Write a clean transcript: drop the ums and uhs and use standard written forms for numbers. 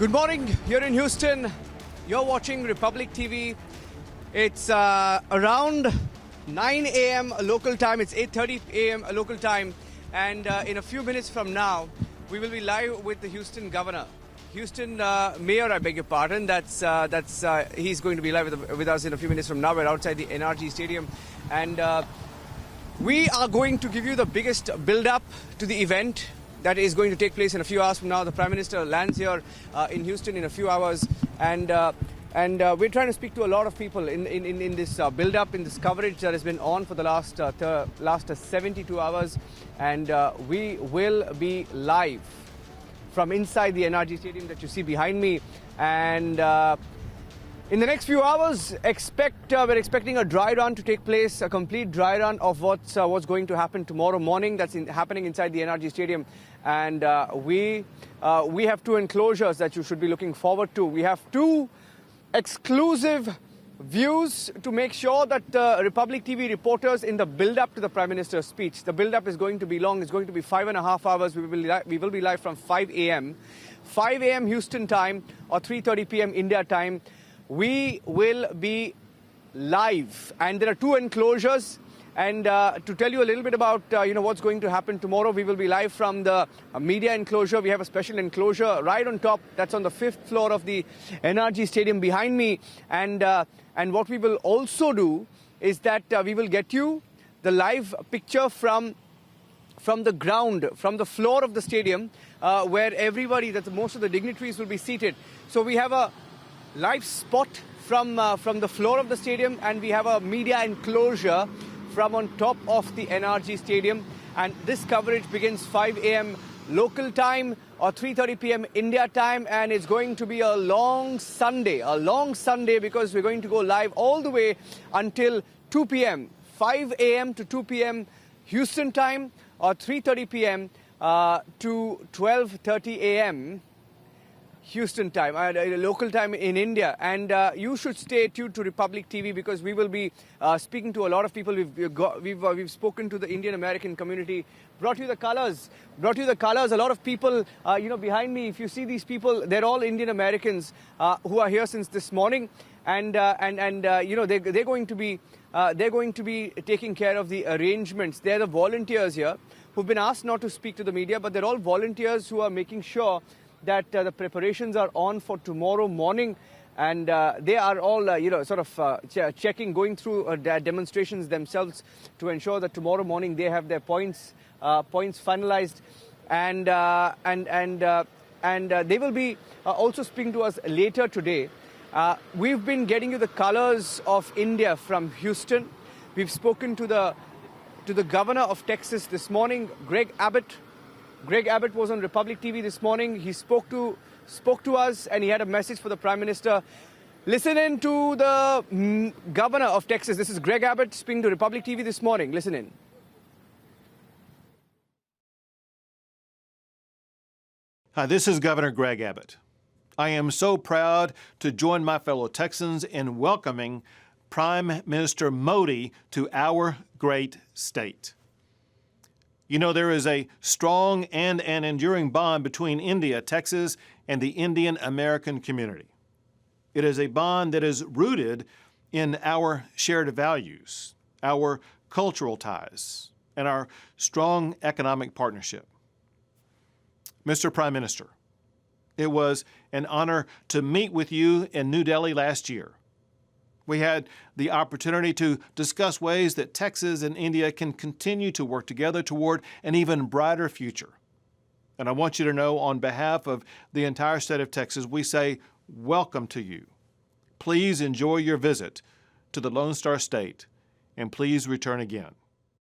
Good morning here in Houston. You're watching Republic TV. It's around 9 a.m. local time. It's 8:30 a.m. local time. And in a few minutes from now, we will be live with the Houston governor. Houston mayor, I beg your pardon. He's going to be live with us in a few minutes from now. We're outside the NRG stadium. And we are going to give you the biggest build-up to the event that is going to take place in a few hours from now. The Prime Minister lands here in Houston in a few hours, and we're trying to speak to a lot of people in this build-up, in this coverage that has been on for the last 72 hours, and we will be live from inside the NRG Stadium that you see behind me, and in the next few hours, we're expecting a dry run to take place, a complete dry run of what's going to happen tomorrow morning. That's happening inside the NRG Stadium, and we have two enclosures that you should be looking forward to. We have two exclusive views to make sure that Republic TV reporters in the build-up to the Prime Minister's speech. The build-up is going to be long. It's going to be 5.5 hours. We will be live from 5 a.m. 5 a.m. Houston time or 3:30 p.m. India time. We will be live, and there are two enclosures. And to tell you a little bit about what's going to happen tomorrow, we will be live from the media enclosure. We have a special enclosure right on top. That's on the 5th floor of the NRG Stadium behind me. And what we will also do is that we will get you the live picture from the ground, from the floor of the stadium, where most of the dignitaries will be seated. So we have a live spot from the floor of the stadium, and we have a media enclosure from on top of the NRG Stadium. And this coverage begins 5 a.m. local time or 3:30 p.m. India time, and it's going to be a long Sunday because we're going to go live all the way until 2 p.m. 5 a.m. to 2 p.m. Houston time or 3:30 p.m. to 12:30 a.m. Houston time, local time in India. And you should stay tuned to Republic TV because we will be speaking to a lot of people. We've spoken to the Indian American community, brought you the colors. A lot of people, behind me, if you see these people, they're all Indian Americans who are here since this morning. And they're going to be taking care of the arrangements. They're the volunteers here who've been asked not to speak to the media, but they're all volunteers who are making sure that the preparations are on for tomorrow morning, and they are all, checking, going through demonstrations themselves to ensure that tomorrow morning they have their points finalized, and they will be also speaking to us later today. We've been getting you the colors of India from Houston. We've spoken to the governor of Texas this morning, Greg Abbott. Greg Abbott was on Republic TV this morning. He spoke to us, and he had a message for the Prime Minister. Listen in to the governor of Texas. This is Greg Abbott speaking to Republic TV this morning. Listen in. Hi, this is Governor Greg Abbott. I am so proud to join my fellow Texans in welcoming Prime Minister Modi to our great state. You know, there is a strong and an enduring bond between India, Texas, and the Indian American community. It is a bond that is rooted in our shared values, our cultural ties, and our strong economic partnership. Mr. Prime Minister, it was an honor to meet with you in New Delhi last year. We had the opportunity to discuss ways that Texas and India can continue to work together toward an even brighter future. And I want you to know, on behalf of the entire state of Texas, we say welcome to you. Please enjoy your visit to the Lone Star State, and please return again.